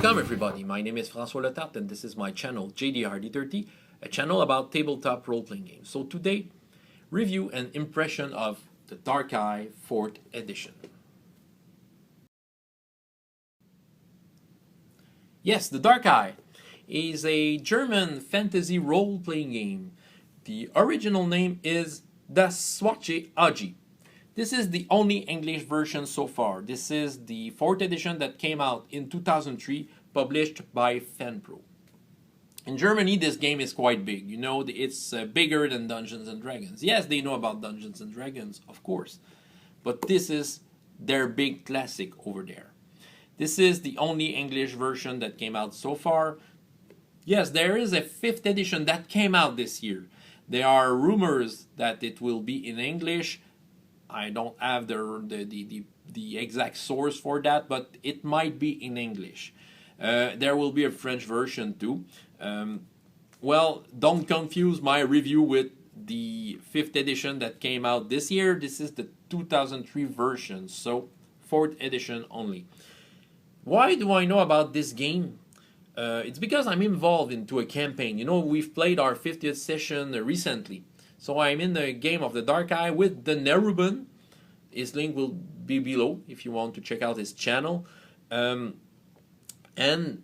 Welcome everybody, my name is François Letarte and this is my channel JDR-D30, a channel about tabletop role-playing games. So today, review and impression of the Dark Eye 4th edition. Yes, the Dark Eye is a German fantasy role-playing game. The original name is Das Schwarze Auge. This is the only English version so far. This is the 4th edition that came out in 2003, published by FanPro. In Germany, this game is quite big. You know, it's bigger than Dungeons and Dragons. Yes, they know about Dungeons and Dragons, of course. But this is their big classic over there. This is the only English version that came out so far. Yes, there is a 5th edition that came out this year. There are rumors that it will be in English. I don't have the exact source for that, but it might be in English. There will be a French version too. Well, don't confuse my review with the 5th edition that came out this year. This is the 2003 version, so 4th edition only. Why do I know about this game? It's because I'm involved into a campaign. You know, we've played our 50th session recently. So I'm in the game of the Dark Eye with the Nerubin. His link will be below if you want to check out his channel. And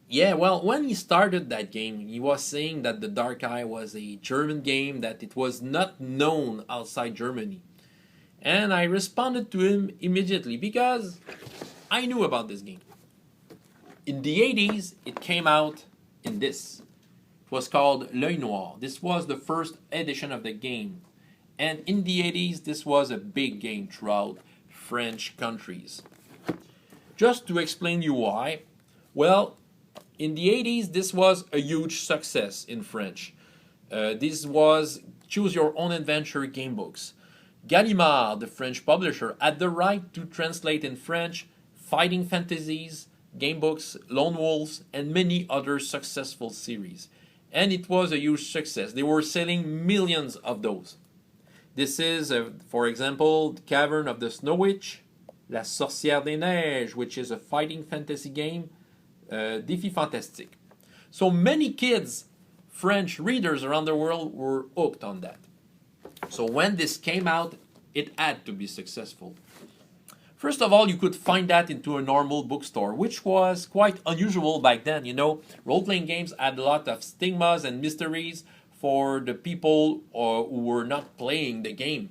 yeah, well, when he started that game, he was saying that the Dark Eye was a German game, that it was not known outside Germany. And I responded to him immediately because I knew about this game. In the 80s, it came out in this. It was called L'Œil Noir. This was the first edition of the game. And in the 80s, this was a big game throughout French countries. Just to explain you why, well, in the 80s, this was a huge success in French. This was choose your own adventure game books. Gallimard, the French publisher, had the right to translate in French fighting fantasies, game books, Lone Wolves, and many other successful series. And it was a huge success. They were selling millions of those. This is, for example, the Cavern of the Snow Witch, La Sorcière des Neiges, which is a fighting fantasy game, Défi Fantastique. So many kids, French readers around the world were hooked on that. So when this came out, it had to be successful. First of all, you could find that into a normal bookstore, which was quite unusual back then. You know, role-playing games had a lot of stigmas and mysteries for the people who were not playing the game.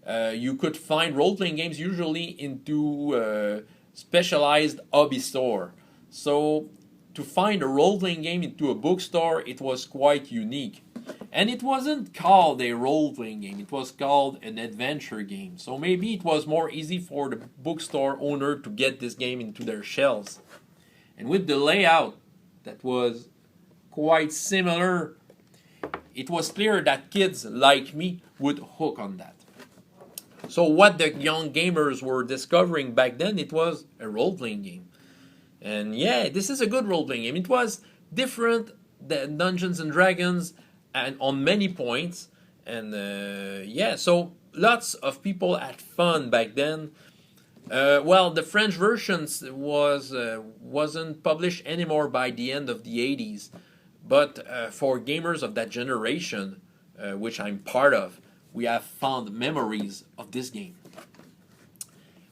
You could find role-playing games usually into specialized hobby store. So to find a role-playing game into a bookstore, it was quite unique. And it wasn't called a role-playing game, it was called an adventure game. So maybe it was more easy for the bookstore owner to get this game into their shelves. And with the layout that was quite similar, it was clear that kids like me would hook on that. So what the young gamers were discovering back then, it was a role-playing game. And yeah, this is a good role-playing game. It was different than Dungeons and Dragons, and on many points, and yeah, so lots of people had fun back then. Well, the French version wasn't published anymore by the end of the 80s, but for gamers of that generation, which I'm part of, we have fond memories of this game.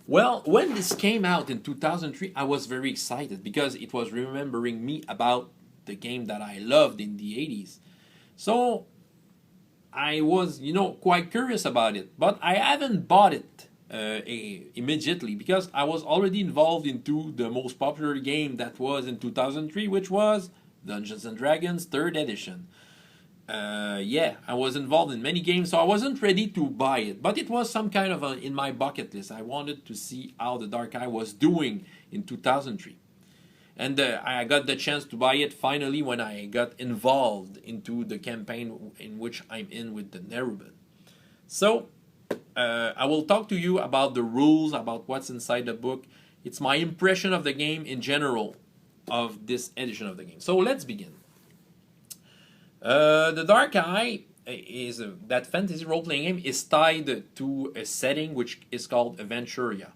Well, when this came out in 2003, I was very excited because it was remembering me about the game that I loved in the 80s. So I was, you know, quite curious about it, but I haven't bought it immediately because I was already involved into the most popular game that was in 2003, which was Dungeons and Dragons 3rd edition. Yeah, I was involved in many games, so I wasn't ready to buy it, but it was some kind of in my bucket list. I wanted to see how the Dark Eye was doing in 2003. And I got the chance to buy it finally when I got involved into the campaign in which I'm in with the Nerubin. So I will talk to you about the rules, about what's inside the book. It's my impression of the game in general of this edition of the game. So let's begin. The Dark Eye is that fantasy role-playing game is tied to a setting which is called Aventuria.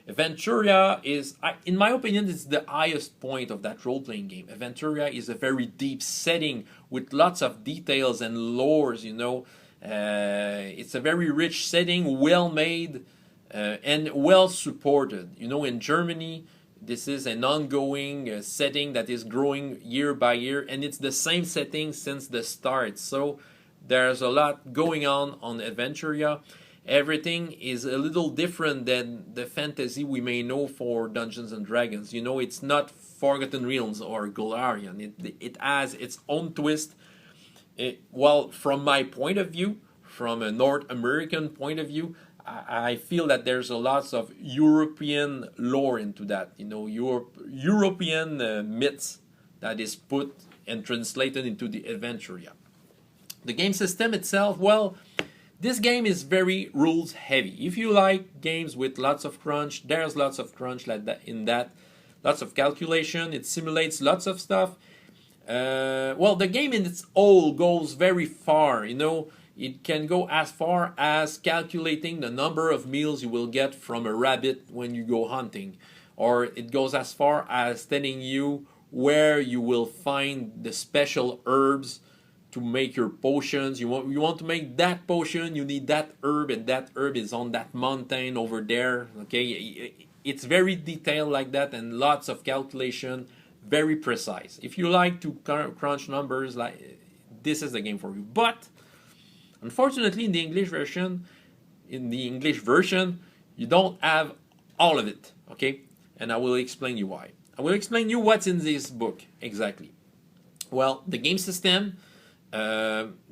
Aventuria is, in my opinion, it's the highest point of that role-playing game. Aventuria is a very deep setting with lots of details and lores, you know. It's a very rich setting, well made, and well supported. You know, in Germany, this is an ongoing setting that is growing year by year, and it's the same setting since the start. So there's a lot going on Aventuria. Everything is a little different than the fantasy we may know for Dungeons and Dragons. You know, it's not Forgotten Realms or Golarion. It has its own twist. Well, from my point of view, from a North American point of view, I feel that there's a lot of European lore into that. You know, European myths that is put and translated into the Aventuria. The game system itself, well, this game is very rules heavy. If you like games with lots of crunch, there's lots of crunch like that in that. Lots of calculation. It simulates lots of stuff. Well, the game in its whole goes very far. You know, it can go as far as calculating the number of meals you will get from a rabbit when you go hunting. Or it goes as far as telling you where you will find the special herbs to make your potions. You want to make that potion, you need that herb, and that herb is on that mountain over there. Okay, it's very detailed like that, and lots of calculation, very precise. If you like to crunch numbers, like this is the game for you. But unfortunately, in the English version, you don't have all of it. Okay, and I will explain you why. I will explain you what's in this book exactly. Well, the game system.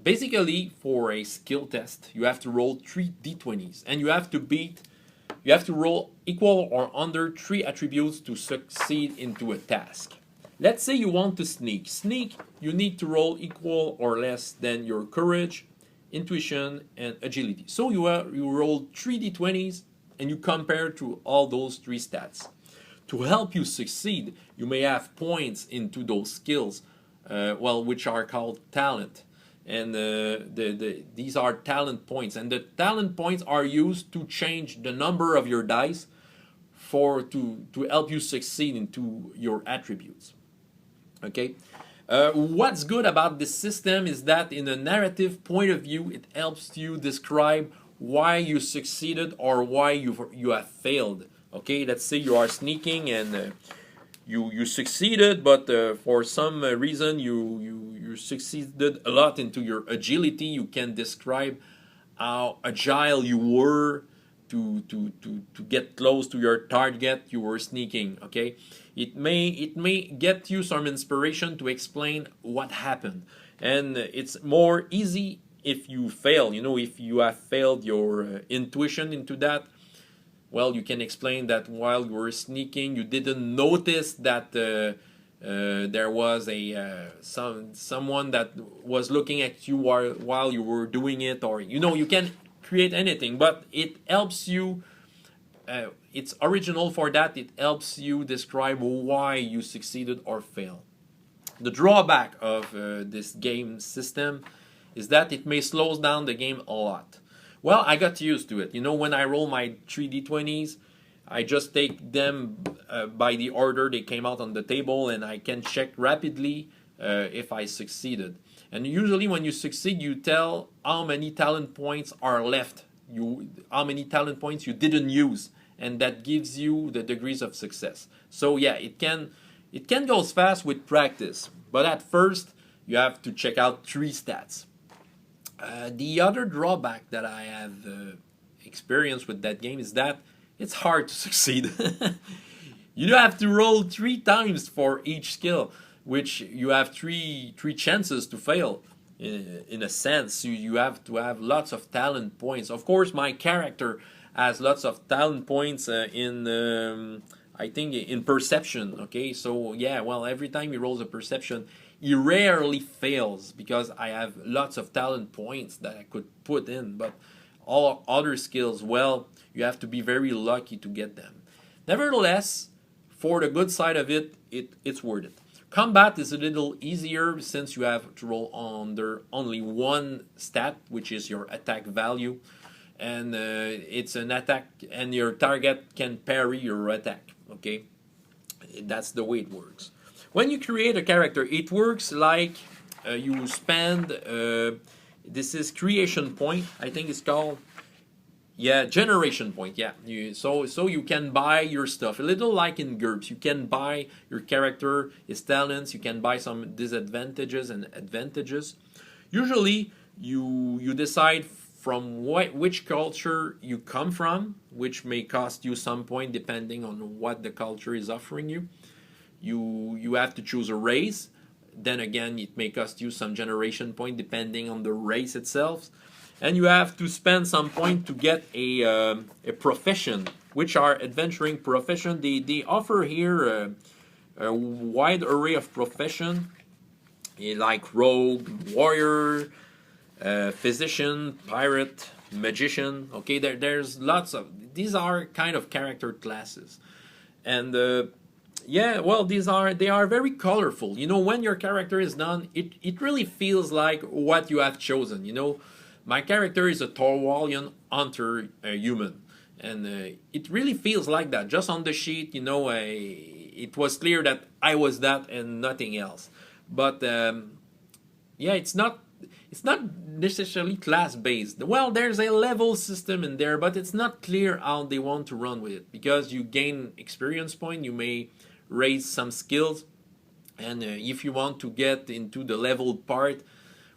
Basically, for a skill test, you have to roll 3 d20s, and you have to roll equal or under 3 attributes to succeed into a task. Let's say you want to sneak. Sneak, you need to roll equal or less than your courage, intuition, and agility. So you roll 3 d20s, and you compare to all those 3 stats. To help you succeed, you may have points into those skills. Which are called talent, and these are talent points, and the talent points are used to change the number of your dice to help you succeed into your attributes. Okay, what's good about this system is that in a narrative point of view, it helps you describe why you succeeded or why you have failed. Okay, let's say you are sneaking and you succeeded, but for some reason you succeeded a lot into your agility. You can describe how agile you were to get close to your target you were sneaking. Okay, it may get you some inspiration to explain what happened, and it's more easy if you fail. You know, if you have failed your intuition into that. Well, you can explain that while you were sneaking, you didn't notice that there was someone that was looking at you while you were doing it, or you can create anything, but it helps you. It's original for that. It helps you describe why you succeeded or failed. The drawback of this game system is that it may slow down the game a lot. Well, I got used to it. You know, when I roll my 3d20s, I just take them by the order they came out on the table, and I can check rapidly if I succeeded. And usually when you succeed, you tell how many talent points are left, how many talent points you didn't use, and that gives you the degrees of success. So yeah, it can go fast with practice, but at first you have to check out 3 stats. The other drawback that I have experienced with that game is that it's hard to succeed. You have to roll 3 times for each skill, which you have three chances to fail. In a sense, you have to have lots of talent points. Of course, my character has lots of talent points I think in perception. Okay, so yeah, well, every time he rolls a perception, he rarely fails because I have lots of talent points that I could put in. But all other skills, well, you have to be very lucky to get them. Nevertheless, for the good side of it, it's worth it. Combat is a little easier since you have to roll under only 1 stat, which is your attack value. and it's an attack, and your target can parry your attack. Okay, that's the way it works. When you create a character, it works like you spend. This is creation point. I think it's called. Yeah, generation point. Yeah, so you can buy your stuff a little like in GURPS. You can buy your character, his talents. You can buy some disadvantages and advantages. Usually, you decide from which culture you come from, which may cost you some point depending on what the culture is offering you. You have to choose a race. Then again, it may cost you some generation point depending on the race itself. And you have to spend some point to get a profession, which are adventuring profession. They offer here a wide array of profession, like rogue, warrior, physician, pirate, magician. Okay, there's lots of these are kind of character classes, and yeah, well, they are very colorful. You know, when your character is done, it really feels like what you have chosen. You know. My character is a Thorwallian hunter human, and it really feels like that. Just on the sheet, you know, it was clear that I was that and nothing else. But yeah, it's not necessarily class based. Well, there's a level system in there, but it's not clear how they want to run with it because you gain experience point, you may raise some skills, and if you want to get into the level part.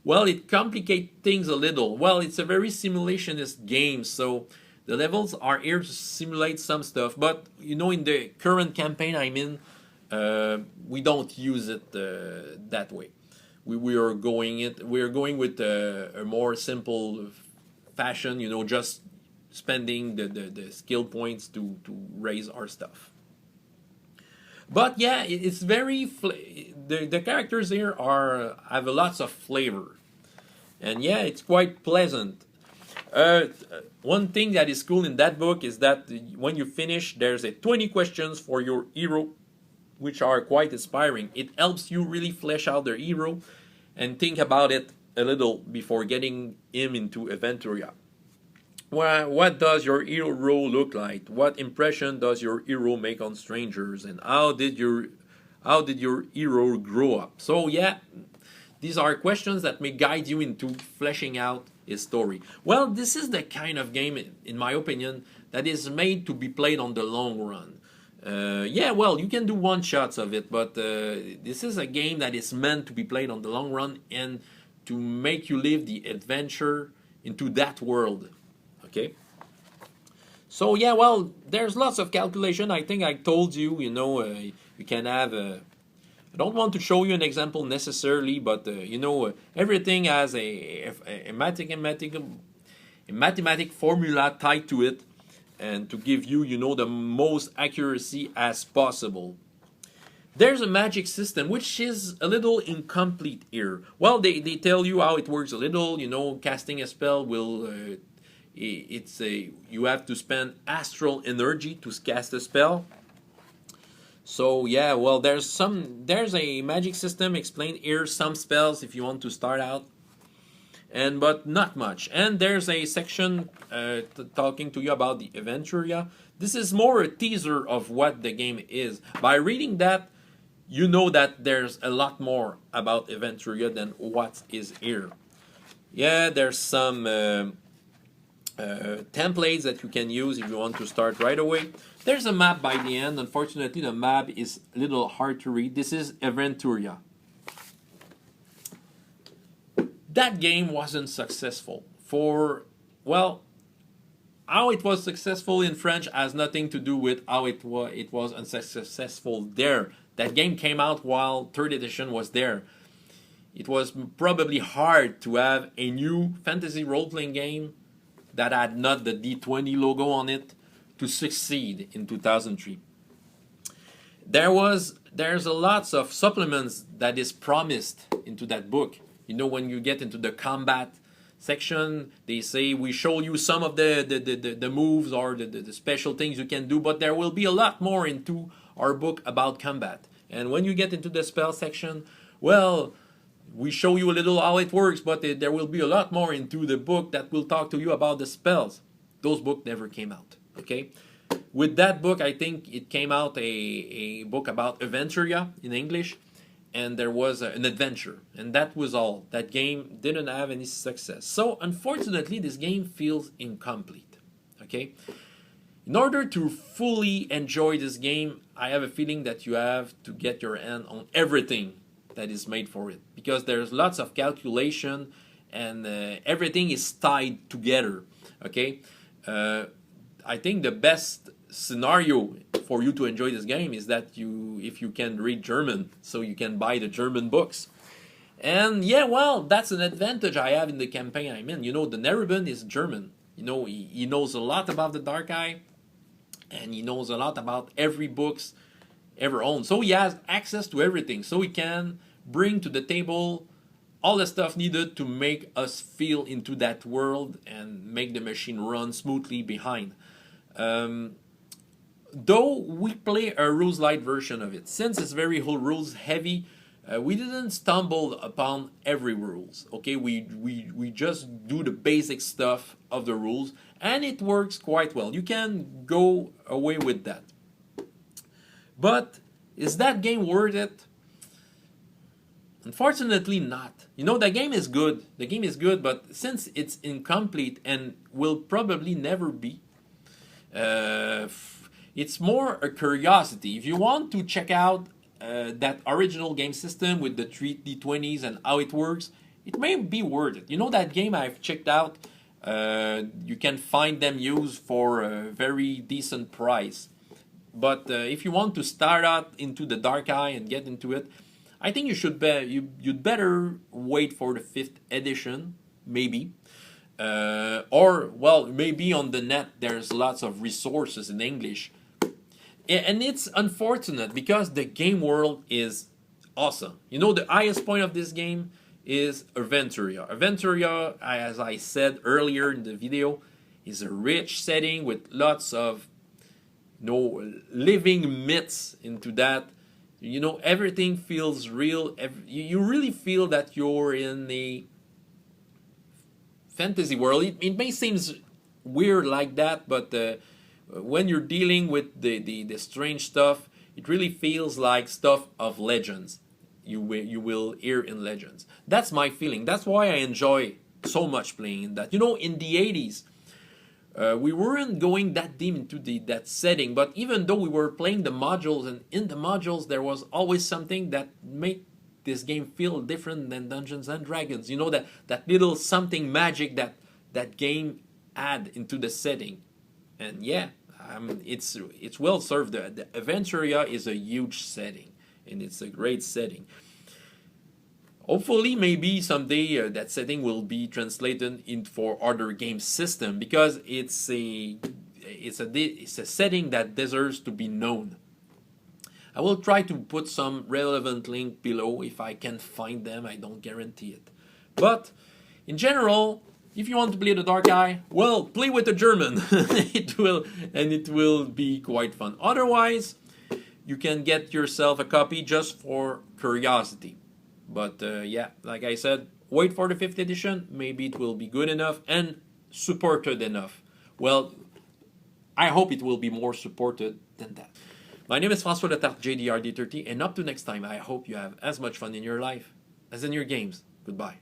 Well, it complicates things a little. Well, it's a very simulationist game, so the levels are here to simulate some stuff. But you know, in the current campaign I'm in, we don't use it that way. We are going with a more simple fashion. You know, just spending the skill points to raise our stuff. But yeah, it's very the characters here have lots of flavor, and yeah, it's quite pleasant. One thing that is cool in that book is that when you finish, there's a 20 questions for your hero, which are quite inspiring. It helps you really flesh out the hero and think about it a little before getting him into Aventuria. What does your hero look like? What impression does your hero make on strangers? And how did your hero grow up? So yeah, these are questions that may guide you into fleshing out his story. Well, this is the kind of game, in my opinion, that is made to be played on the long run. Yeah, well, you can do one shots of it, but this is a game that is meant to be played on the long run and to make you live the adventure into that world. Okay. So yeah, well, there's lots of calculation. I think I told you, you know, you can have. I don't want to show you an example necessarily, but you know, everything has a mathematic formula tied to it, and to give you, you know, the most accuracy as possible. There's a magic system which is a little incomplete here. Well, they tell you how it works a little. You know, casting a spell will. You have to spend astral energy to cast a spell. So yeah, well, there's a magic system explained here. Some spells if you want to start out, but not much. And there's a section talking to you about the Aventuria. This is more a teaser of what the game is. By reading that, you know that there's a lot more about Aventuria than what is here. Yeah, there's some. Templates that you can use if you want to start right away. There's a map by the end. Unfortunately, the map is a little hard to read. This is Aventuria. That game wasn't successful. Well, how it was successful in French has nothing to do with how it was unsuccessful there. That game came out while 3rd edition was there. It was probably hard to have a new fantasy role-playing game that had not the D20 logo on it to succeed in 2003. There's a lots of supplements that is promised into that book. You know, when you get into the combat section, they say we show you some of the moves or the special things you can do, but there will be a lot more into our book about combat. And when you get into the spell section, well, we show you a little how it works, but there will be a lot more into the book that will talk to you about the spells. those books never came out. Okay, with that book, I think it came out a book about Aventuria in English, and there was an adventure, and that was all. That game didn't have any success. So unfortunately, this game feels incomplete. Okay, in order to fully enjoy this game, I have a feeling that you have to get your hand on everything that is made for it, because there's lots of calculation, and everything is tied together. Okay, I think the best scenario for you to enjoy this game is that if you can read German, so you can buy the German books. And yeah, well, that's an advantage I have in the campaign I'm in. You know, the Nerubin is German. You know, he knows a lot about the Dark Eye, and he knows a lot about every books ever owned. So he has access to everything. So he can bring to the table all the stuff needed to make us feel into that world and make the machine run smoothly behind. Though we play a rules light version of it, since it's very rules heavy, we didn't stumble upon every rules. Okay, we just do the basic stuff of the rules, and it works quite well. You can go away with that. But is that game worth it? Unfortunately not. You know, the game is good. The game is good, but since it's incomplete and will probably never be, it's more a curiosity. If you want to check out that original game system with the 3D20s and how it works, it may be worth it. You know, that game I've checked out, you can find them used for a very decent price. But if you want to start out into the Dark Eye and get into it, I think you'd better wait for the 5th edition, maybe. Or, well, maybe on the net there's lots of resources in English. And it's unfortunate because the game world is awesome. You know, the highest point of this game is Aventuria. Aventuria, as I said earlier in the video, is a rich setting with lots of, you know, living myths into that. You know, everything feels real. You really feel that you're in a fantasy world. It may seem weird like that, but when you're dealing with the strange stuff, it really feels like stuff of legends. You will hear in legends. That's my feeling. That's why I enjoy so much playing that. You know, in the 80s, we weren't going that deep into that setting, but even though we were playing the modules, and in the modules there was always something that made this game feel different than Dungeons and Dragons. You know, that little something magic that game add into the setting. And yeah, it's well served. The Aventuria is a huge setting, and it's a great setting. Hopefully, maybe someday that setting will be translated in for other game system, because it's a setting that deserves to be known. I will try to put some relevant link below if I can find them. I don't guarantee it. But in general, if you want to play the Dark Eye, well, play with the German. it will be quite fun. Otherwise, you can get yourself a copy just for curiosity. But yeah, like I said, wait for the 5th edition. Maybe it will be good enough and supported enough. Well, I hope it will be more supported than that. My name is François Letarte, JDR D30, and up to next time, I hope you have as much fun in your life as in your games. Goodbye.